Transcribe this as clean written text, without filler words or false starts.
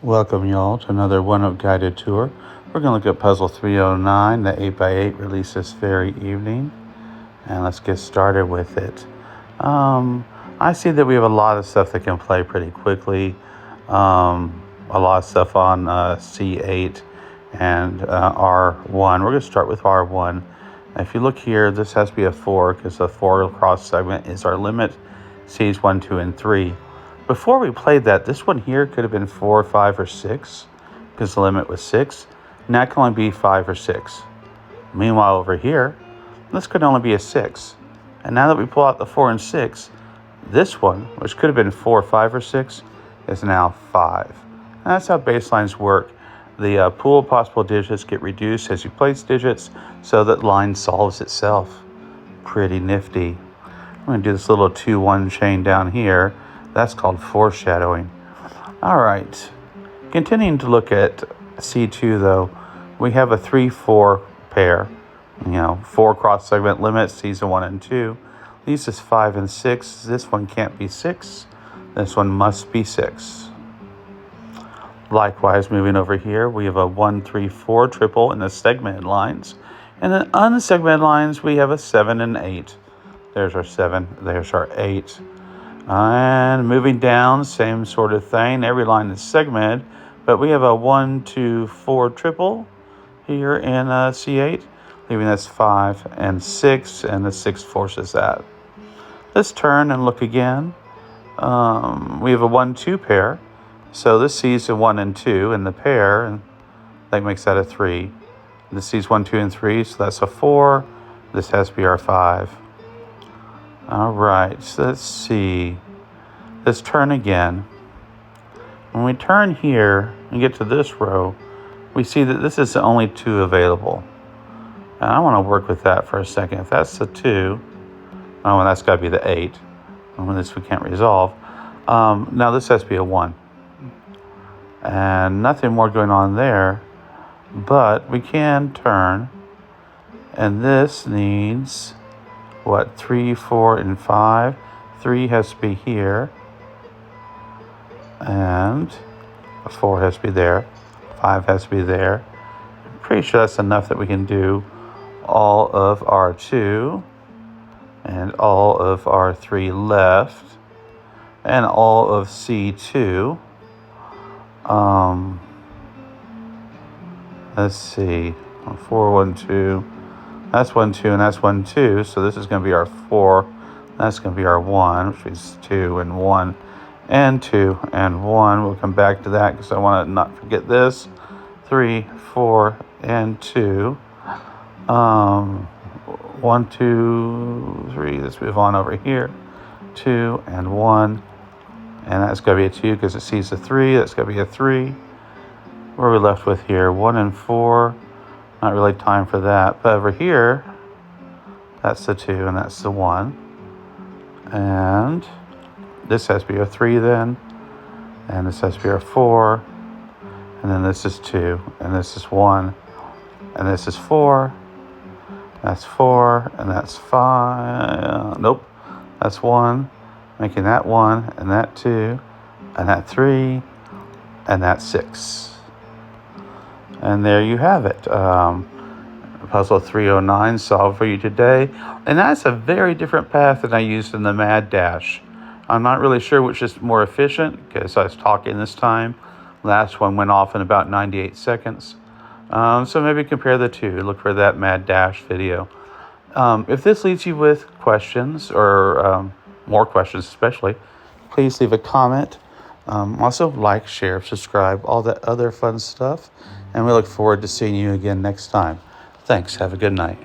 Welcome y'all to another one-up guided tour. We're going to look at puzzle 309, the 8x8 released this very evening. And let's get started with it. I see that we have a lot of stuff that can play pretty quickly. A lot of stuff on C8 and R1. We're going to start with R1. If you look here, this has to be a 4 because the 4 cross segment is our limit. C's 1, 2, and 3. Before we played that, this one here could have been 4, 5, or 6 because the limit was 6. And that can only be 5 or 6. Meanwhile, over here, this could only be a 6. And now that we pull out the 4 and 6, this one, which could have been 4, 5, or 6, is now 5. And that's how baselines work. The pool of possible digits get reduced as you place digits so that line solves itself. Pretty nifty. I'm going to do this little 2-1 chain down here. That's called foreshadowing. All right. Continuing to look at C2, though, we have a 3-4 pair. 4 cross segment limits, C's a 1 and 2. These is 5 and 6. This one can't be 6. This one must be 6. Likewise, moving over here, we have a 1, 3, 4 triple in the segmented lines. And in unsegmented lines, we have a 7 and 8. There's our 7. There's our 8. And moving down, same sort of thing. Every line is segmented, but we have a 1, 2, 4 triple here in C8, leaving us 5 and 6, and the 6 forces that. Let's turn and look again. We have a 1, 2 pair, so this C's a 1 and 2 in the pair, and that makes that a 3. This C's 1, 2, and 3, so that's a 4. This has to be our 5. All right, so let's see. Let's turn again. When we turn here and get to this row, we see that this is the only 2 available. And I want to work with that for a second. If that's the 2, oh, and that's got to be the 8. And this we can't resolve. Now this has to be a 1. And nothing more going on there, but we can turn. And this needs... 3, 4, and 5. 3 has to be here. And 4 has to be there. 5 has to be there. I'm pretty sure that's enough that we can do all of R2 and all of R3 left and all of C2. Let's see. 4, 1, 2. That's 1, 2, and that's 1, 2. So this is going to be our 4. That's going to be our 1, which is 2 and 1 and 2 and 1. We'll come back to that because I want to not forget this. 3, 4, and 2. 1, 2, 3. Let's move on over here. 2 and 1. And that's going to be a 2 because it sees a 3. That's going to be a 3. What are we left with here? 1 and 4. Not really time for that. But over here, that's the 2 and that's the 1. And this has to be a 3 then. And this has to be a 4. And then this is 2. And this is 1. And this is 4. That's 4. And that's 5. Nope. That's 1. Making that 1. And that 2. And that 3. And that 6. And there you have it. Puzzle 309 solved for you today. And that's a very different path than I used in the Mad Dash. I'm not really sure which is more efficient because I was talking this time. Last one went off in about 98 seconds. So maybe compare the two. Look for that Mad Dash video. If this leaves you with questions or more questions especially, please leave a comment. Also like, share, subscribe, all that other fun stuff. And we look forward to seeing you again next time. Thanks. Have a good night.